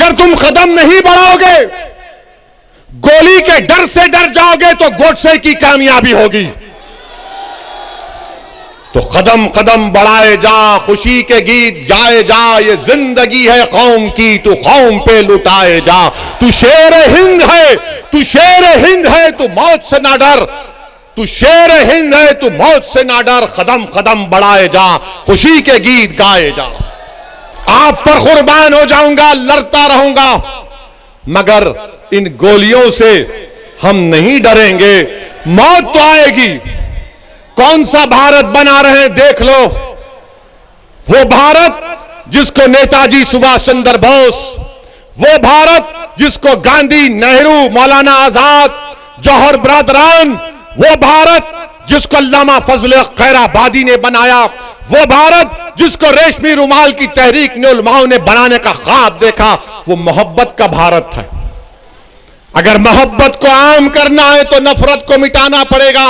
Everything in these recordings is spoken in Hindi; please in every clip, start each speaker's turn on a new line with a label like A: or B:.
A: अगर तुम कदम नहीं बढ़ाओगे, गोली के डर से डर जाओगे तो गोडसे की कामयाबी होगी। तो कदम कदम बढ़ाए जा, खुशी के गीत गाए जा, ये जिंदगी है कौम की, तू कौम पे लुटाए जा। तू शेर हिंद है, तू शेर हिंद है, तू मौत से ना डर। तू शेर हिंद है, तू मौत से ना डर। कदम कदम बढ़ाए जा, खुशी के गीत गाए जा। आप पर कुर्बान हो जाऊंगा, लड़ता रहूंगा, मगर इन गोलियों से हम नहीं डरेंगे। मौत तो आएगी। कौन सा भारत बना रहे हैं देख लो। वो भारत जिसको नेताजी सुभाष चंद्र बोस, वो भारत जिसको गांधी, नेहरू, मौलाना आजाद, जौहर बरदरान, वो भारत जिसको अल्लामा फजल खैराबादी ने बनाया, वो भारत जिसको रेशमी रुमाल की तहरीक ने उलमाओं ने बनाने का ख्वाब देखा, वो मोहब्बत का भारत है। अगर मोहब्बत को आम करना है तो नफरत को मिटाना पड़ेगा।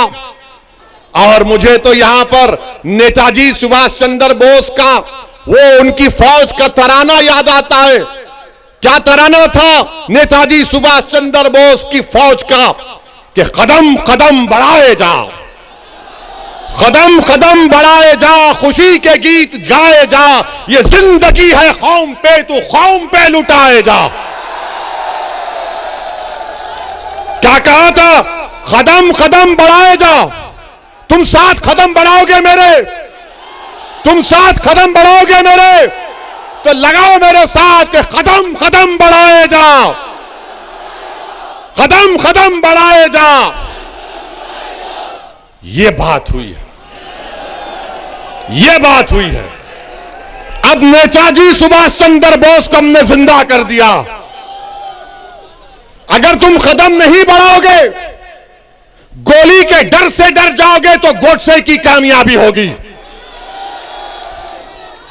A: और मुझे तो यहां पर नेताजी सुभाष चंद्र बोस का वो उनकी फौज का तराना याद आता है। क्या तराना था नेताजी सुभाष चंद्र बोस की फौज का कि कदम कदम बढ़ाए जा, कदम कदम बढ़ाए जा, खुशी के गीत गाए जा, ये जिंदगी है कौम पे, तू कौम पे लुटाए जा। क्या कहा था? कदम कदम बढ़ाए जा। तुम साथ कदम बढ़ाओगे मेरे, तुम साथ कदम बढ़ाओगे मेरे, तो लगाओ मेरे साथ कि कदम कदम बढ़ाए जा, कदम कदम बढ़ाए जा। ये बात हुई है, ये बात हुई है। अब नेताजी सुभाष चंद्र बोस को हमने जिंदा कर दिया। अगर तुम कदम नहीं बढ़ाओगे, गोली के डर से डर जाओगे तो गोडसे की कामयाबी होगी।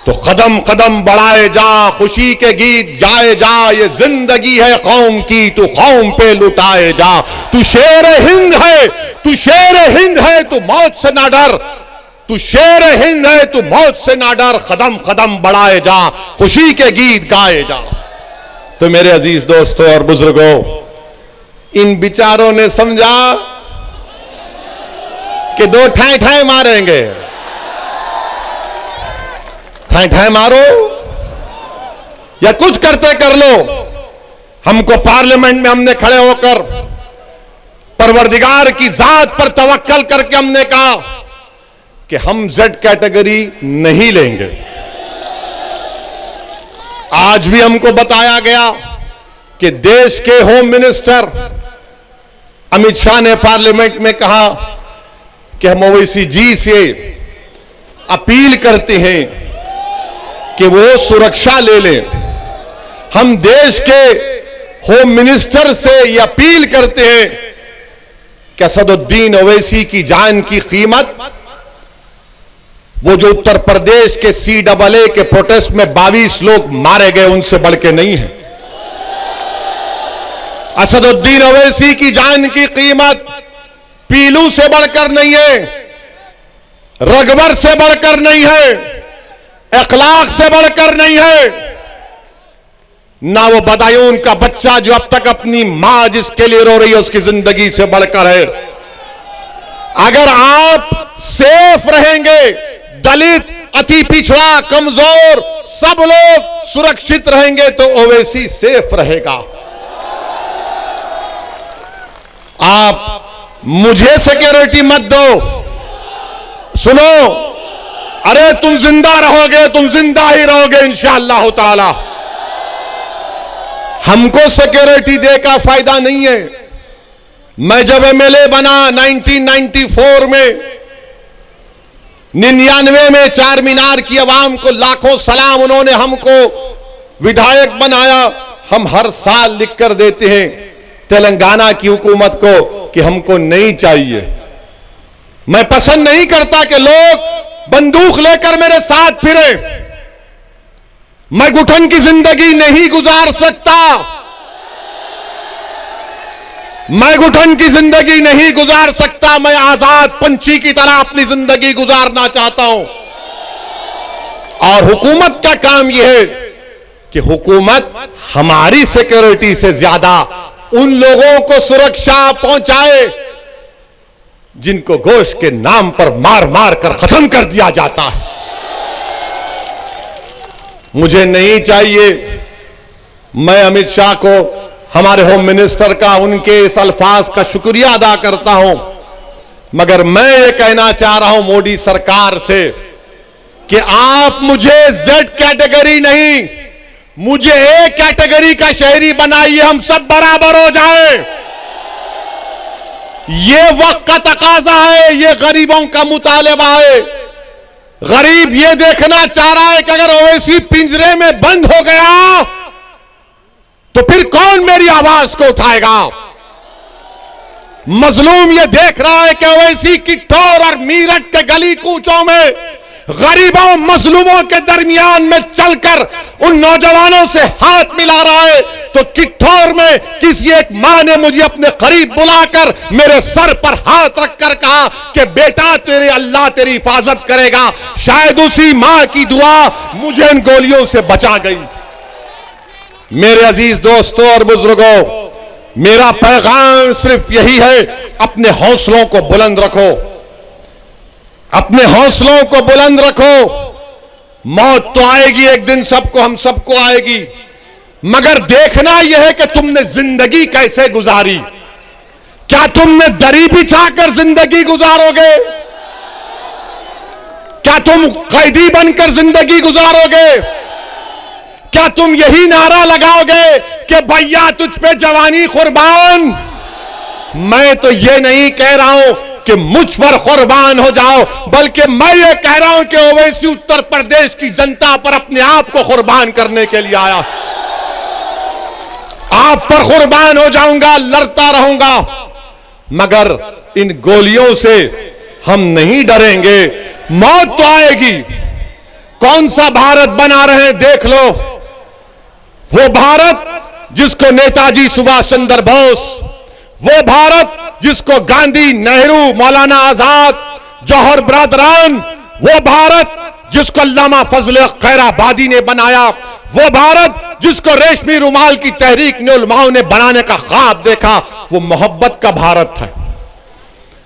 A: तो कदम कदम बढ़ाए जा, खुशी के गीत गाए जा, ये जिंदगी है कौम की, तू कौम पे लुटाए जा। तू शेर हिंद है, तू शेर हिंद है, तू मौत से ना डर। तू शेर हिंद है, तू मौत से ना डर। कदम कदम बढ़ाए जा, खुशी के गीत गाए जा। तो मेरे अजीज दोस्तों और बुजुर्गों, इन बिचारों ने समझा कि दो ठाए ठाए मारेंगे। ठाए ठाए मारो या कुछ करते कर लो। हमको पार्लियामेंट में हमने खड़े होकर परवरदिगार की जात पर तवक्कल करके हमने कहा कि हम जेड कैटेगरी नहीं लेंगे। आज भी हमको बताया गया कि देश के होम मिनिस्टर अमित शाह ने पार्लियामेंट में कहा कि हम ओवैसी जी से अपील करते हैं कि वो सुरक्षा ले लें। हम देश के होम मिनिस्टर से ये अपील करते हैं कि असदुद्दीन ओवैसी की जान की कीमत, वो जो उत्तर प्रदेश के CAA के प्रोटेस्ट में 22 लोग मारे गए, उनसे बढ़ के नहीं है। असदुद्दीन ओवैसी की जान की कीमत पीलू से बढ़कर नहीं है, रगबर से बढ़कर नहीं है, अखलाक से बढ़कर नहीं है, ना वो बदायूं का बच्चा जो अब तक अपनी मां जिसके लिए रो रही है उसकी जिंदगी से बढ़कर है। अगर आप सेफ रहेंगे, दलित, अति पिछड़ा, कमजोर सब लोग सुरक्षित रहेंगे तो ओवैसी सेफ रहेगा। आप मुझे सिक्योरिटी मत दो। सुनो, अरे तुम जिंदा रहोगे, तुम जिंदा ही रहोगे इंशाअल्लाह ताला। हमको सिक्योरिटी दे का फायदा नहीं है। मैं जब MLA बना 1994 में, 99 में चार मीनार की आवाम को लाखों सलाम, उन्होंने हमको विधायक बनाया। हम हर साल लिख कर देते हैं तेलंगाना की हुकूमत को कि हमको नहीं चाहिए। मैं पसंद नहीं करता कि लोग बंदूक लेकर मेरे साथ फिरे। मैं घुटन की जिंदगी नहीं गुजार सकता, मैं घुटन की जिंदगी नहीं गुजार सकता। मैं आजाद पंछी की तरह अपनी जिंदगी गुजारना चाहता हूं। और हुकूमत का काम यह है कि हुकूमत हमारी सिक्योरिटी से ज्यादा उन लोगों को सुरक्षा पहुंचाए जिनको गोश्त के नाम पर मार मार कर खत्म कर दिया जाता है। मुझे नहीं चाहिए, मैं अमित शाह को, हमारे होम मिनिस्टर का, उनके इस अल्फाज का शुक्रिया अदा करता हूं, मगर मैं ये कहना चाह रहा हूं मोदी सरकार से कि आप मुझे जेड कैटेगरी नहीं, मुझे ए कैटेगरी का शहरी बनाइए, हम सब बराबर हो जाएं। ये वक्त का तकाजा है, ये गरीबों का मुतालबा है। गरीब ये देखना चाह रहा है कि अगर ओवैसी पिंजरे में बंद हो गया तो फिर कौन मेरी आवाज को उठाएगा। मजलूम ये देख रहा है कि ओवैसी किठौर और मीरठ के गली कूचों में गरीबों मजलूमों के दरमियान में चलकर उन नौजवानों से हाथ मिला रहा है, तो किठौर में किसी एक मां ने मुझे अपने करीब बुलाकर मेरे सर पर हाथ रखकर कहा कि बेटा तेरे अल्लाह तेरी हिफाजत करेगा। शायद उसी मां की दुआ मुझे इन गोलियों से बचा गई। मेरे अजीज दोस्तों और बुजुर्गों, मेरा पैगाम सिर्फ यही है, अपने हौसलों को बुलंद रखो, अपने हौसलों को बुलंद रखो। मौत तो आएगी एक दिन, सबको, हम सबको आएगी, मगर देखना यह है कि तुमने जिंदगी कैसे गुजारी। क्या तुमने दरी बिछाकर जिंदगी गुजारोगे? क्या तुम कैदी बनकर जिंदगी गुजारोगे? क्या तुम यही नारा लगाओगे कि भैया तुझ पे जवानी कुर्बान? मैं तो ये नहीं कह रहा हूं कि मुझ पर कुर्बान हो जाओ, बल्कि मैं ये कह रहा हूं कि ओवैसी उत्तर प्रदेश की जनता पर अपने आप को कुर्बान करने के लिए आया। आप पर कुर्बान हो जाऊंगा, लड़ता रहूंगा, मगर इन गोलियों से हम नहीं डरेंगे। मौत तो आएगी। कौन सा भारत बना रहे हैं देख लो, वो भारत जिसको नेताजी सुभाष चंद्र बोस, वो भारत जिसको गांधी, नेहरू, मौलाना आजाद, जौहर बरदरान, वो भारत जिसको अल्लामा फजल खैराबादी ने बनाया, वो भारत जिसको रेशमी रुमाल की तहरीक ने उलमाओं ने बनाने का ख्वाब देखा, वो मोहब्बत का भारत है।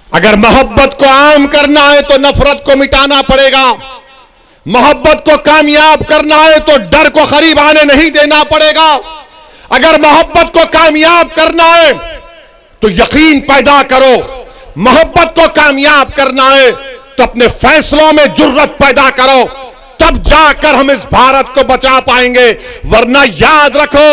A: अगर मोहब्बत को आम करना है तो नफरत को मिटाना पड़ेगा। मोहब्बत को कामयाब करना है तो डर को करीब आने नहीं देना पड़ेगा। अगर मोहब्बत को कामयाब करना है तो यकीन पैदा करो। मोहब्बत को कामयाब करना है तो अपने फैसलों में जुर्रत पैदा करो, तब जाकर हम इस भारत को बचा पाएंगे। वरना याद रखो,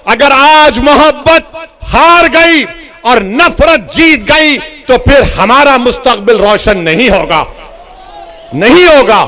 A: अगर आज मोहब्बत हार गई और नफरत जीत गई तो फिर हमारा मुस्तकबिल रोशन नहीं होगा, नहीं होगा।